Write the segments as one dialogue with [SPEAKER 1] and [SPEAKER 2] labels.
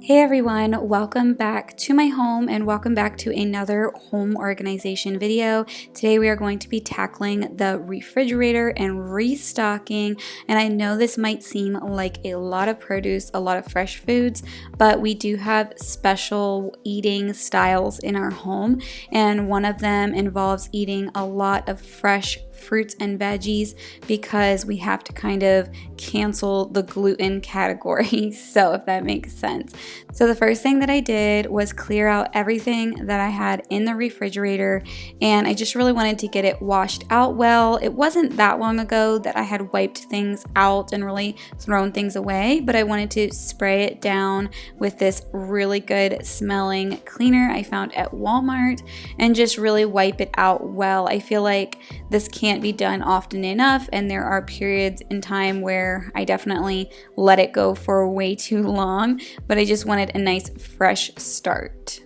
[SPEAKER 1] Hey everyone, welcome back to my home and welcome back to another home organization video. Today we are going to be tackling the refrigerator and restocking, and I know this might seem like a lot of produce, a lot of fresh foods, but we do have special eating styles in our home, and one of them involves eating a lot of fresh fruits and veggies because we have to kind of cancel the gluten category, so if that makes sense. So the first thing that I did was clear out everything that I had in the refrigerator, and I just really wanted to get it washed out well. It wasn't that long ago that I had wiped things out and really thrown things away, but I wanted to spray it down with this really good smelling cleaner I found at Walmart and just really wipe it out well. I feel like this can't be done often enough, and there are periods in time where I definitely let it go for way too long, but I just wanted a nice fresh start.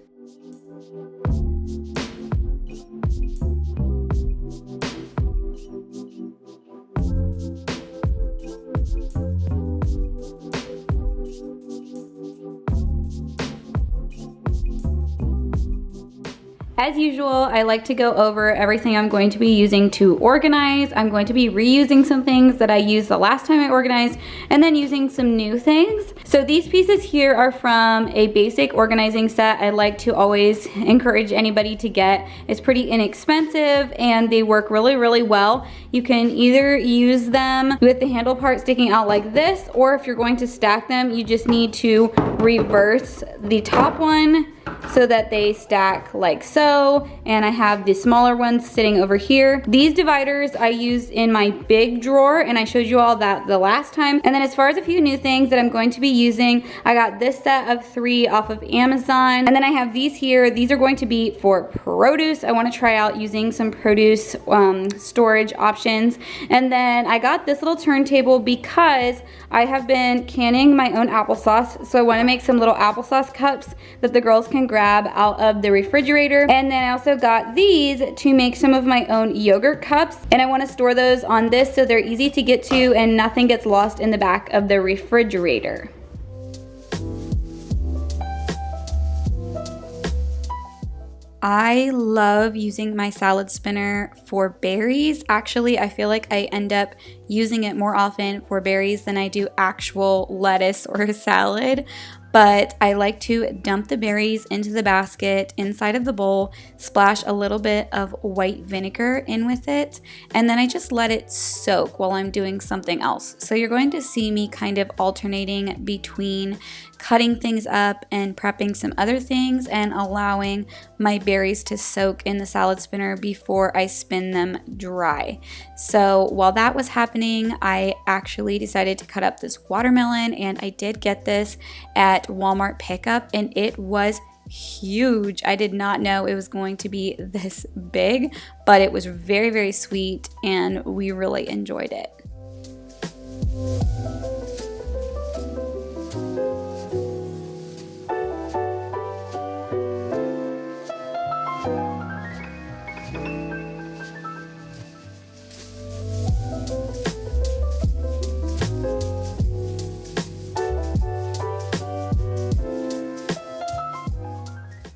[SPEAKER 1] As usual, I like to go over everything I'm going to be using to organize. I'm going to be reusing some things that I used the last time I organized and then using some new things. So these pieces here are from a basic organizing set I like to always encourage anybody to get. It's pretty inexpensive and they work really, really well. You can either use them with the handle part sticking out like this, or if you're going to stack them, you just need to reverse the top one so that they stack like so, and I have the smaller ones sitting over here. These dividers I used in my big drawer, and I showed you all that the last time. And then as far as a few new things that I'm going to be using, I got this set of 3 off of Amazon, and then I have these here. These are going to be for produce. I want to try out using some produce storage options. And then I got this little turntable because I have been canning my own applesauce, so I want to make some little applesauce cups that the girls can grab out of the refrigerator. And then I also got these to make some of my own yogurt cups, and I want to store those on this so they're easy to get to and nothing gets lost in the back of the refrigerator. I love using my salad spinner for berries. Actually, I feel like I end up using it more often for berries than I do actual lettuce or salad. But I like to dump the berries into the basket inside of the bowl, splash a little bit of white vinegar in with it, and then I just let it soak while I'm doing something else. So you're going to see me kind of alternating between cutting things up and prepping some other things and allowing my berries to soak in the salad spinner before I spin them dry. So while that was happening, I actually decided to cut up this watermelon, and I did get this at Walmart pickup, and it was huge. I did not know it was going to be this big, but it was very, very sweet and we really enjoyed it.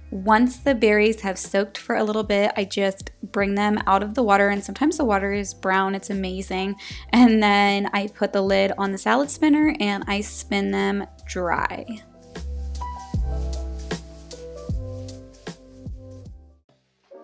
[SPEAKER 1] Once the berries have soaked for a little bit, I just bring them out of the water, and sometimes the water is brown, it's amazing. And then I put the lid on the salad spinner and I spin them dry.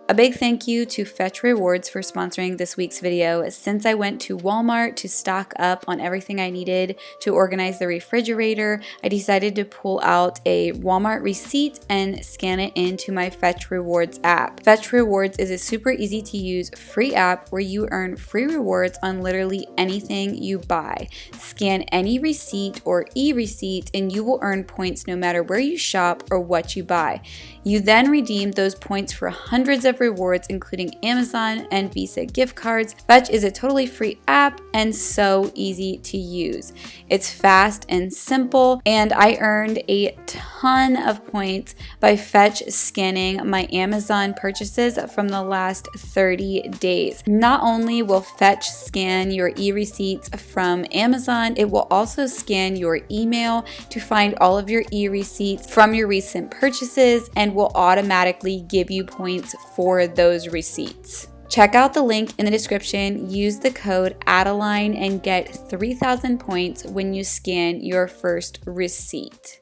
[SPEAKER 1] A big thank you to Fetch Rewards for sponsoring this week's video. Since I went to Walmart to stock up on everything I needed to organize the refrigerator, I decided to pull out a Walmart receipt and scan it into my Fetch Rewards app. Fetch Rewards is a super easy to use free app where you earn free rewards on literally anything you buy. Scan any receipt or e-receipt and you will earn points no matter where you shop or what you buy. You then redeem those points for hundreds of of rewards, including Amazon and Visa gift cards. Fetch is a totally free app and so easy to use. It's fast and simple, and I earned a ton of points by Fetch scanning my Amazon purchases from the last 30 days. Not only will Fetch scan your e-receipts from Amazon, it will also scan your email to find all of your e-receipts from your recent purchases and will automatically give you points for those receipts. Check out the link in the description, use the code Adaline and get 3,000 points when you scan your first receipt.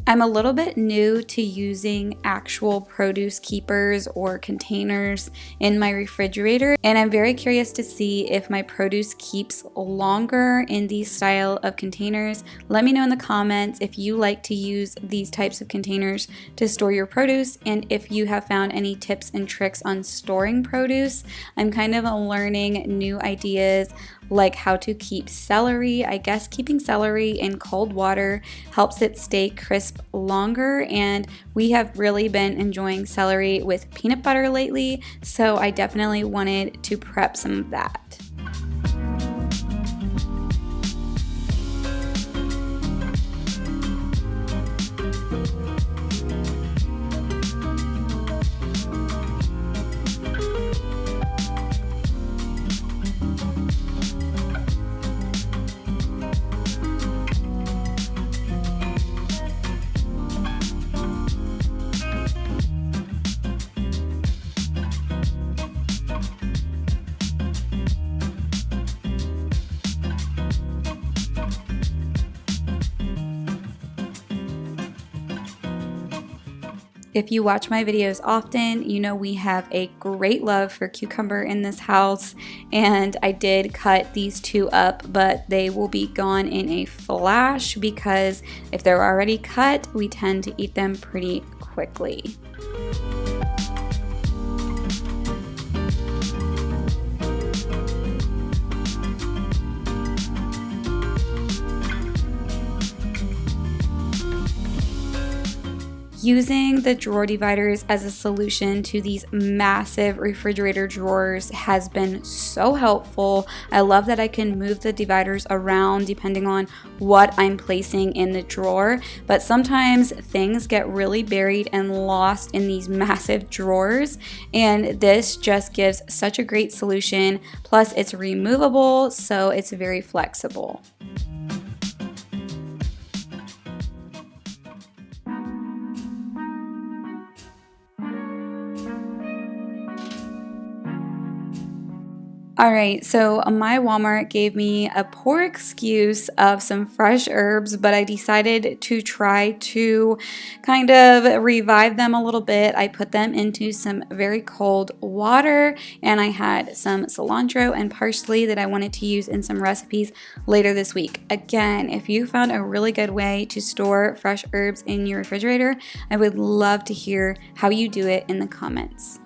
[SPEAKER 1] I'm a little bit new to using actual produce keepers or containers in my refrigerator, and I'm very curious to see if my produce keeps longer in these style of containers. Let me know in the comments if you like to use these types of containers to store your produce, and if you have found any tips and tricks on storing produce. I'm kind of learning new ideas, like how to keep celery. I guess keeping celery in cold water helps it stay crisp longer, and we have really been enjoying celery with peanut butter lately, so I definitely wanted to prep some of that. If you watch my videos often, you know we have a great love for cucumber in this house, and I did cut these two up, but they will be gone in a flash because if they're already cut, we tend to eat them pretty quickly. Using the drawer dividers as a solution to these massive refrigerator drawers has been so helpful. I love that I can move the dividers around depending on what I'm placing in the drawer, but sometimes things get really buried and lost in these massive drawers, and this just gives such a great solution. Plus it's removable, so it's very flexible. Alright, so my Walmart gave me a poor excuse of some fresh herbs, but I decided to try to kind of revive them a little bit. I put them into some very cold water, and I had some cilantro and parsley that I wanted to use in some recipes later this week. Again, if you found a really good way to store fresh herbs in your refrigerator, I would love to hear how you do it in the comments.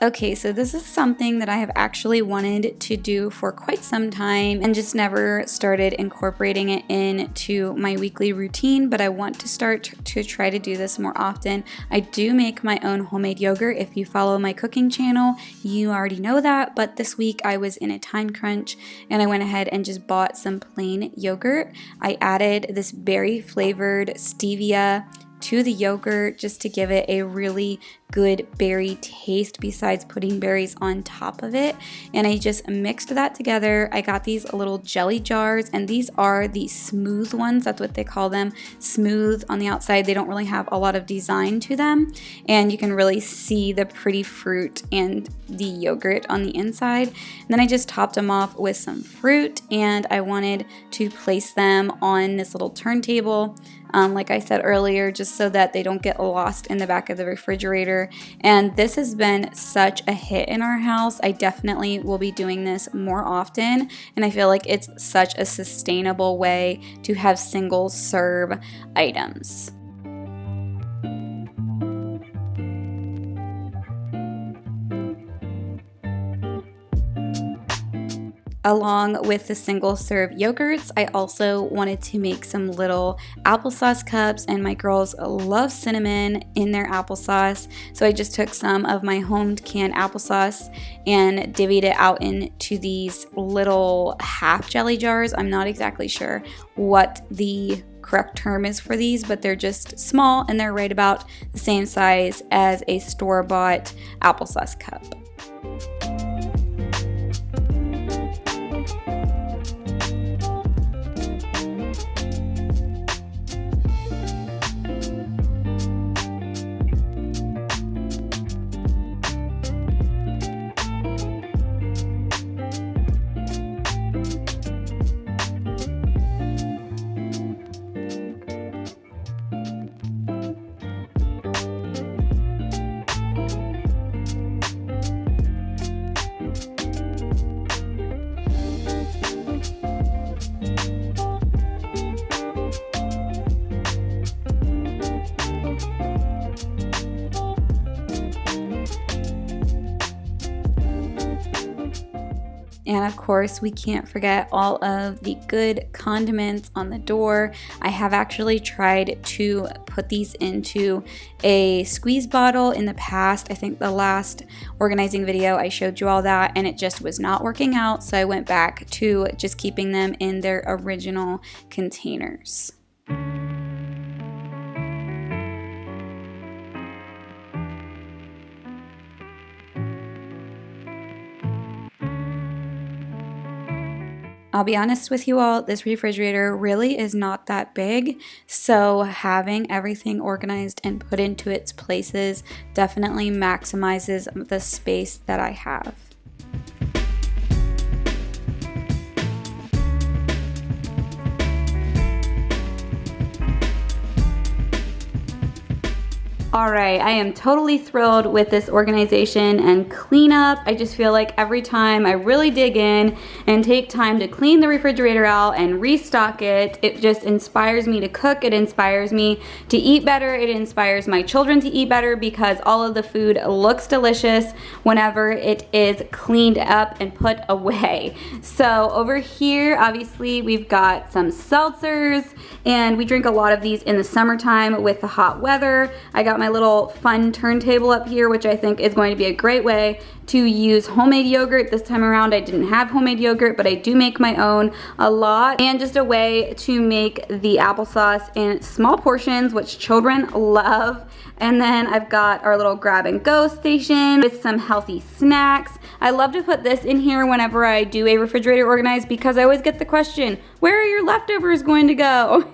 [SPEAKER 1] Okay, so this is something that I have actually wanted to do for quite some time and just never started incorporating it into my weekly routine, but I want to start to try to do this more often. I do make my own homemade yogurt. If you follow my cooking channel, you already know that, but this week I was in a time crunch and I went ahead and just bought some plain yogurt. I added this berry flavored stevia to the yogurt just to give it a really good berry taste besides putting berries on top of it, and I just mixed that together. I got these little jelly jars, and these are the smooth ones. That's what they call them, smooth on the outside. They don't really have a lot of design to them, and you can really see the pretty fruit and the yogurt on the inside. And then I just topped them off with some fruit, and I wanted to place them on this little turntable, like I said earlier, just so that they don't get lost in the back of the refrigerator. refrigerator, and this has been such a hit in our house. I definitely will be doing this more often, and I feel like it's such a sustainable way to have single serve items. Along with the single serve yogurts, I also wanted to make some little applesauce cups, and my girls love cinnamon in their applesauce. So I just took some of my home canned applesauce and divvied it out into these little half jelly jars. I'm not exactly sure what the correct term is for these, but they're just small and they're right about the same size as a store-bought applesauce cup. And of course, we can't forget all of the good condiments on the door. I have actually tried to put these into a squeeze bottle in the past. I think the last organizing video I showed you all that, and it just was not working out. So I went back to just keeping them in their original containers. I'll be honest with you all, this refrigerator really is not that big, so having everything organized and put into its places definitely maximizes the space that I have. All right, I am totally thrilled with this organization and cleanup. I just feel like every time I really dig in and take time to clean the refrigerator out and restock it, it just inspires me to cook. It inspires me to eat better. It inspires my children to eat better because all of the food looks delicious whenever it is cleaned up and put away. So over here, obviously, we've got some seltzers, and we drink a lot of these in the summertime with the hot weather. I got my little fun turntable up here, which I think is going to be a great way to use homemade yogurt. This time around I didn't have homemade yogurt, but I do make my own a lot, and just a way to make the applesauce in small portions, which children love. And then I've got our little grab and go station with some healthy snacks. I love to put this in here whenever I do a refrigerator organized because I always get the question, where are your leftovers going to go?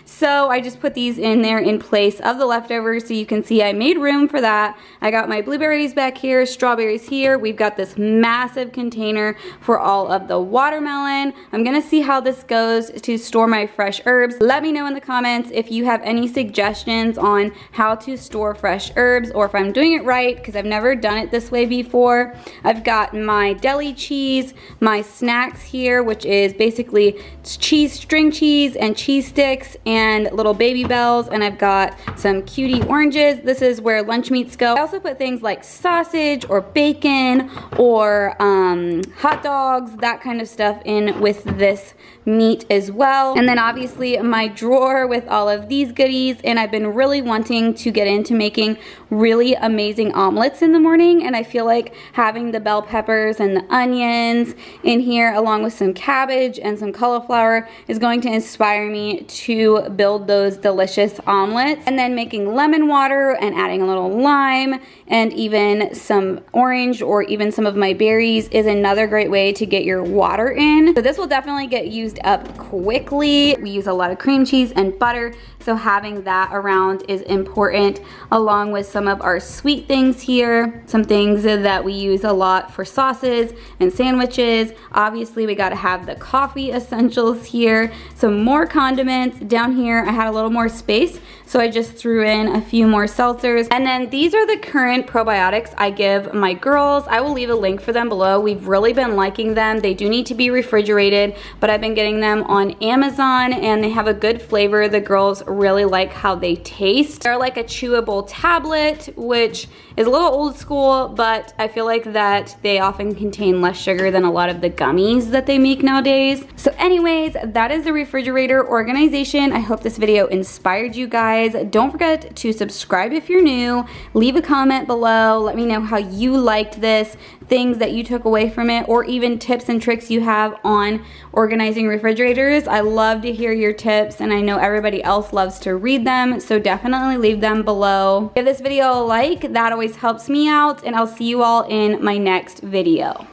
[SPEAKER 1] So I just put these in there in place of the leftovers, so you can see I made room for that. I got my blueberries back here, strawberries here. We've got this massive container for all of the watermelon. I'm gonna see how this goes to store my fresh herbs. Let me know in the comments if you have any suggestions on how to store fresh herbs, or if I'm doing it right, because I've never done it this way before. I've got my deli cheese, my snacks here, which is basically cheese, string cheese and cheese sticks and little Baby Bells, and I've got some cutie oranges. This is where lunch meats go. I also put things like sausage or bacon or hot dogs, that kind of stuff in with this meat as well. And then obviously my drawer with all of these goodies, and I've been really wanting to get into making really amazing omelets in the morning, and I feel like having the bell peppers and the onions in here along with some cabbage and some cauliflower is going to inspire me to build those delicious omelets. And then making lemon water and adding a little lime and even some orange or even some of my berries is another great way to get your water in. So this will definitely get used up quickly. We use a lot of cream cheese and butter, so having that around is important, along with some of our sweet things here, some things that we use a lot for sauces and sandwiches. Obviously we got to have the coffee essentials here, some more condiments down here. here, I had a little more space, so I just threw in a few more seltzers. And then these are the current probiotics I give my girls. I will leave a link for them below. We've really been liking them. They do need to be refrigerated, but I've been getting them on Amazon and they have a good flavor. The girls really like how they taste. They're like a chewable tablet, which is a little old school, but I feel like that they often contain less sugar than a lot of the gummies that they make nowadays. So anyways, that is the refrigerator organization. I hope this video inspired you guys. Don't forget to subscribe if you're new. Leave a comment below. Let me know how you liked this, things that you took away from it, or even tips and tricks you have on organizing refrigerators. I love to hear your tips, and I know everybody else loves to read them, so definitely leave them below. Give this video a like, that always helps me out, and I'll see you all in my next video.